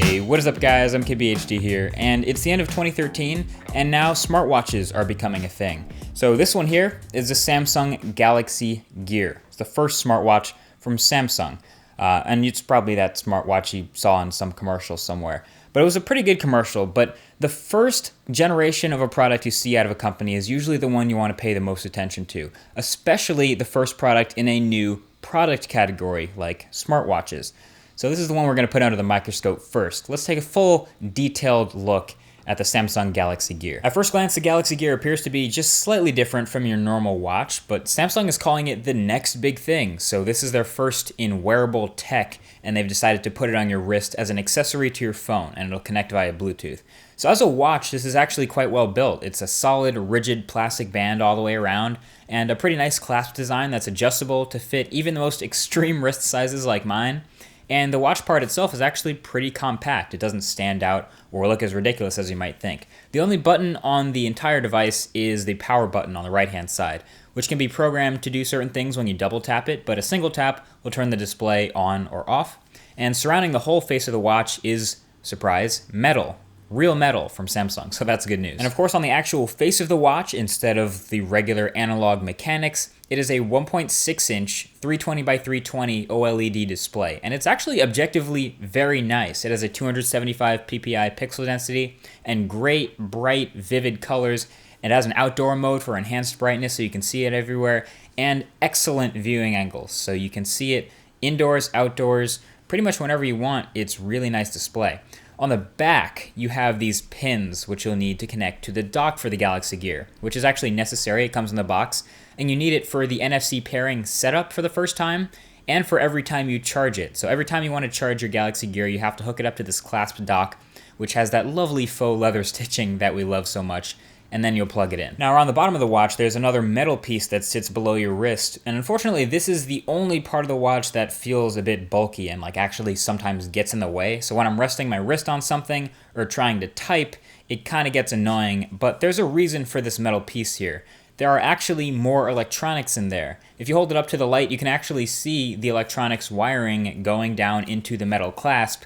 Hey, what is up guys, I'm KBHD here, and it's the end of 2013, and now smartwatches are becoming a thing. So this one here is the Samsung Galaxy Gear. It's the first smartwatch from Samsung, and it's probably that smartwatch you saw in some commercial somewhere. But it was a pretty good commercial, but the first generation of a product you see out of a company is usually the one you want to pay the most attention to, especially the first product in a new product category like smartwatches. So this is the one we're going to put under the microscope first. Let's take a full detailed look at the Samsung Galaxy Gear. At first glance, the Galaxy Gear appears to be just slightly different from your normal watch, but Samsung is calling it the next big thing. So this is their first in wearable tech, and they've decided to put it on your wrist as an accessory to your phone, and it'll connect via Bluetooth. So as a watch, this is actually quite well built. It's a solid, rigid plastic band all the way around, and a pretty nice clasp design that's adjustable to fit even the most extreme wrist sizes like mine. And the watch part itself is actually pretty compact. It doesn't stand out or look as ridiculous as you might think. The only button on the entire device is the power button on the right-hand side, which can be programmed to do certain things when you double tap it, but a single tap will turn the display on or off. And surrounding the whole face of the watch is, surprise, metal. Real metal from Samsung, so that's good news. And of course, on the actual face of the watch, instead of the regular analog mechanics, it is a 1.6-inch 320 by 320 OLED display, and it's actually objectively very nice. It has a 275 ppi pixel density and great, bright, vivid colors. It has an outdoor mode for enhanced brightness so you can see it everywhere, and excellent viewing angles, so you can see it indoors, outdoors, pretty much whenever you want. It's really nice display. On the back, you have these pins, which you'll need to connect to the dock for the Galaxy Gear, which is actually necessary. It comes in the box, and you need it for the NFC pairing setup for the first time, and for every time you charge it. So every time you want to charge your Galaxy Gear, you have to hook it up to this clasp dock, which has that lovely faux leather stitching that we love so much, and then you'll plug it in. Now around the bottom of the watch, there's another metal piece that sits below your wrist, and unfortunately this is the only part of the watch that feels a bit bulky and actually sometimes gets in the way. So when I'm resting my wrist on something or trying to type, it kind of gets annoying, but there's a reason for this metal piece here. There are actually more electronics in there. If you hold it up to the light, you can actually see the electronics wiring going down into the metal clasp.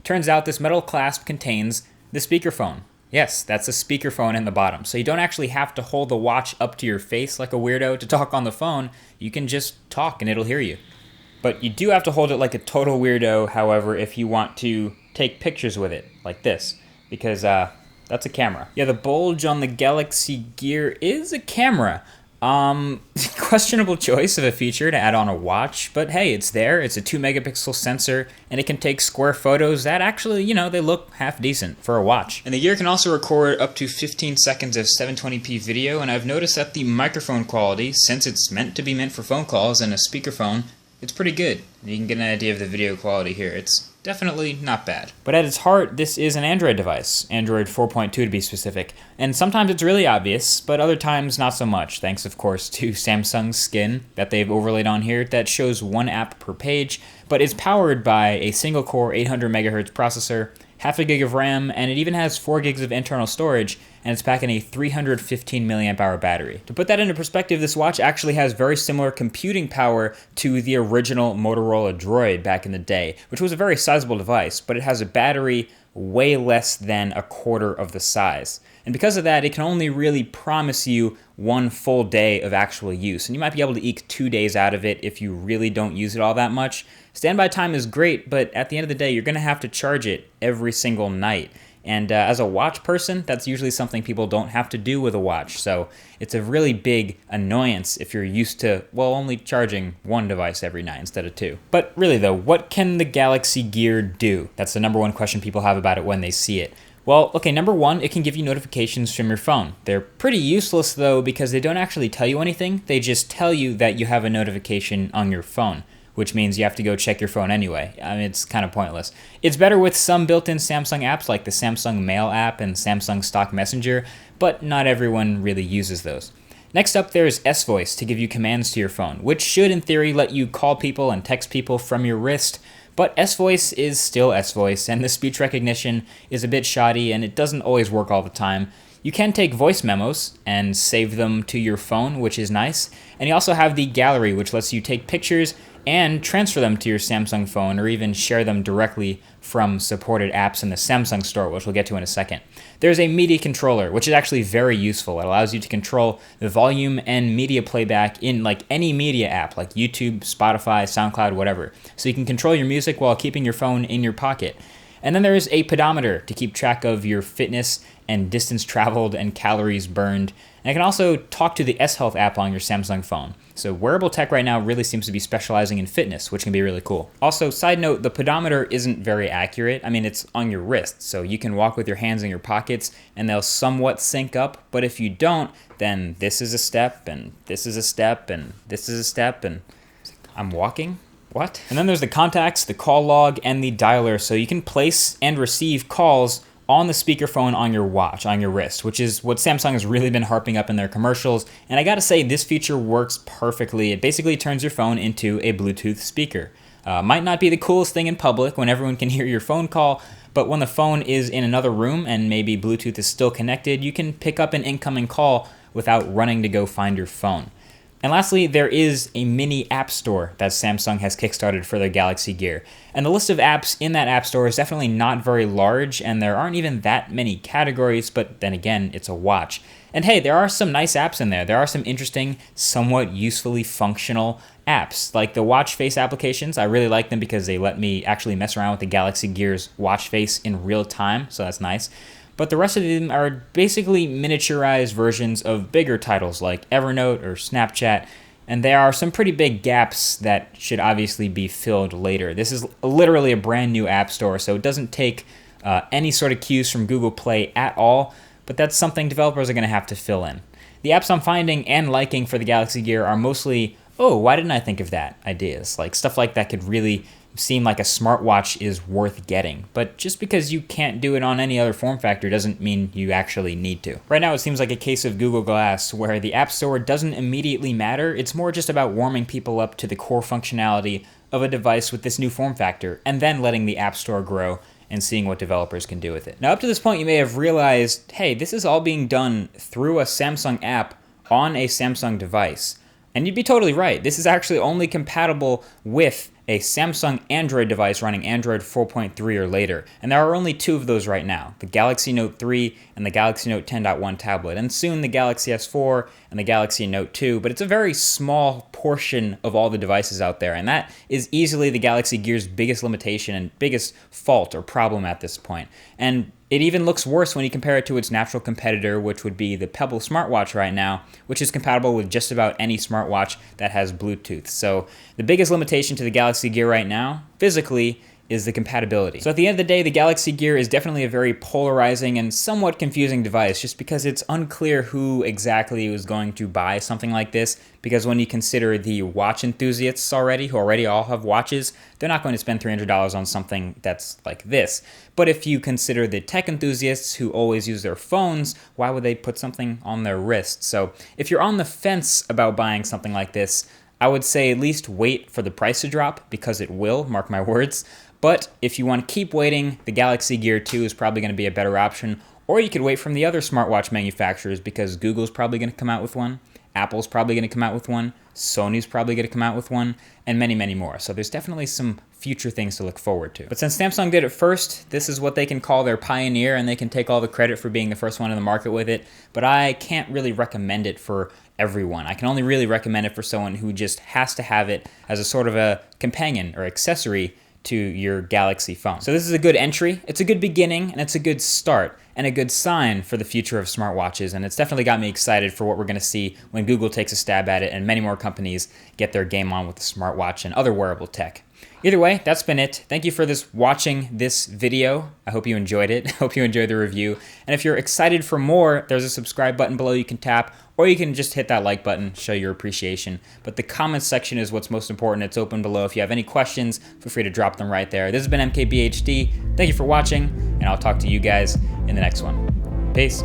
Turns out this metal clasp contains the speakerphone. Yes, that's a speakerphone in the bottom. So you don't actually have to hold the watch up to your face like a weirdo to talk on the phone. You can just talk and it'll hear you. But you do have to hold it like a total weirdo, however, if you want to take pictures with it, like this, because that's a camera. Yeah, the bulge on the Galaxy Gear is a camera. Questionable choice of a feature to add on a watch, but hey, it's there. It's a 2-megapixel sensor, and it can take square photos that actually, they look half decent for a watch. And the Gear can also record up to 15 seconds of 720p video, and I've noticed that the microphone quality, since it's meant for phone calls and a speakerphone, it's pretty good. You can get an idea of the video quality here. It's definitely not bad. But at its heart, this is an Android device, Android 4.2 to be specific, and sometimes it's really obvious, but other times not so much, thanks of course to Samsung's skin that they've overlaid on here that shows one app per page, but it's powered by a single-core 800 MHz processor, half a gig of RAM, and it even has 4 gigs of internal storage, and it's packing a 315 milliamp hour battery. To put that into perspective, this watch actually has very similar computing power to the original Motorola Droid back in the day, which was a very sizable device, but it has a battery way less than a quarter of the size. And because of that, it can only really promise you one full day of actual use. And you might be able to eke 2 days out of it if you really don't use it all that much. Standby time is great, but at the end of the day, you're going to have to charge it every single night. And as a watch person, that's usually something people don't have to do with a watch. So it's a really big annoyance if you're used to, only charging one device every night instead of 2. But really though, what can the Galaxy Gear do? That's the number one question people have about it when they see it. Well, okay, number one, it can give you notifications from your phone. They're pretty useless though because they don't actually tell you anything. They just tell you that you have a notification on your phone, which means you have to go check your phone anyway. I mean, it's kind of pointless. It's better with some built-in Samsung apps like the Samsung Mail app and Samsung Stock Messenger, but not everyone really uses those. Next up, there's S-Voice to give you commands to your phone, which should in theory let you call people and text people from your wrist, but S-Voice is still S-Voice, and the speech recognition is a bit shoddy and it doesn't always work all the time. You can take voice memos and save them to your phone, which is nice, and you also have the gallery, which lets you take pictures and transfer them to your Samsung phone or even share them directly from supported apps in the Samsung store, which we'll get to in a second. There's a media controller, which is actually very useful. It allows you to control the volume and media playback in like any media app, like YouTube, Spotify, SoundCloud, whatever. So you can control your music while keeping your phone in your pocket. And then there's a pedometer to keep track of your fitness and distance traveled and calories burned. And it can also talk to the S Health app on your Samsung phone. So wearable tech right now really seems to be specializing in fitness, which can be really cool. Also, side note, the pedometer isn't very accurate. I mean, it's on your wrist, so you can walk with your hands in your pockets and they'll somewhat sync up. But if you don't, then this is a step and this is a step and this is a step and I'm walking? What? And then there's the contacts, the call log, and the dialer, so you can place and receive calls on the speakerphone on your watch, on your wrist, which is what Samsung has really been harping up in their commercials. And I gotta say, this feature works perfectly. It basically turns your phone into a Bluetooth speaker. Might not be the coolest thing in public when everyone can hear your phone call, but when the phone is in another room and maybe Bluetooth is still connected, you can pick up an incoming call without running to go find your phone. And lastly, there is a mini app store that Samsung has kickstarted for their Galaxy Gear. And the list of apps in that app store is definitely not very large, and there aren't even that many categories, but then again, it's a watch. And hey, there are some nice apps in there. There are some interesting, somewhat usefully functional apps, like the watch face applications. I really like them because they let me actually mess around with the Galaxy Gear's watch face in real time, so that's nice. But the rest of them are basically miniaturized versions of bigger titles like Evernote or Snapchat, and there are some pretty big gaps that should obviously be filled later. This is literally a brand new app store, so it doesn't take any sort of cues from Google Play at all, but that's something developers are going to have to fill in. The apps I'm finding and liking for the Galaxy Gear are mostly, oh, why didn't I think of that ideas? Like stuff like that could really seem like a smartwatch is worth getting. But just because you can't do it on any other form factor doesn't mean you actually need to. Right now it seems like a case of Google Glass where the App Store doesn't immediately matter. It's more just about warming people up to the core functionality of a device with this new form factor and then letting the App Store grow and seeing what developers can do with it. Now up to this point you may have realized, hey, this is all being done through a Samsung app on a Samsung device. And you'd be totally right. This is actually only compatible with a Samsung Android device running Android 4.3 or later. And there are only two of those right now, the Galaxy Note 3 and the Galaxy Note 10.1 tablet, and soon the Galaxy S4 and the Galaxy Note 2, but it's a very small portion of all the devices out there, and that is easily the Galaxy Gear's biggest limitation and biggest fault or problem at this point. And it even looks worse when you compare it to its natural competitor, which would be the Pebble smartwatch right now, which is compatible with just about any smartwatch that has Bluetooth. So the biggest limitation to the Galaxy Gear right now, physically, is the compatibility. So at the end of the day, the Galaxy Gear is definitely a very polarizing and somewhat confusing device just because it's unclear who exactly is going to buy something like this, because when you consider the watch enthusiasts already, who already all have watches, they're not going to spend $300 on something that's like this. But if you consider the tech enthusiasts who always use their phones, why would they put something on their wrist? So if you're on the fence about buying something like this, I would say at least wait for the price to drop, because it will, mark my words. But if you want to keep waiting, the Galaxy Gear 2 is probably going to be a better option, or you could wait from the other smartwatch manufacturers, because Google's probably going to come out with one, Apple's probably going to come out with one, Sony's probably going to come out with one, and many, many more. So there's definitely some future things to look forward to. But since Samsung did it first, this is what they can call their pioneer, and they can take all the credit for being the first one in the market with it. But I can't really recommend it for everyone. I can only really recommend it for someone who just has to have it as a sort of a companion or accessory to your Galaxy phone. So this is a good entry, it's a good beginning, and it's a good start, and a good sign for the future of smartwatches, and it's definitely got me excited for what we're going to see when Google takes a stab at it and many more companies get their game on with the smartwatch and other wearable tech. Either way, that's been it. Thank you for watching this video. I hope you enjoyed it. I hope you enjoyed the review. And if you're excited for more, there's a subscribe button below you can tap, or you can just hit that like button, show your appreciation. But the comments section is what's most important. It's open below. If you have any questions, feel free to drop them right there. This has been MKBHD. Thank you for watching, and I'll talk to you guys in the next one. Peace.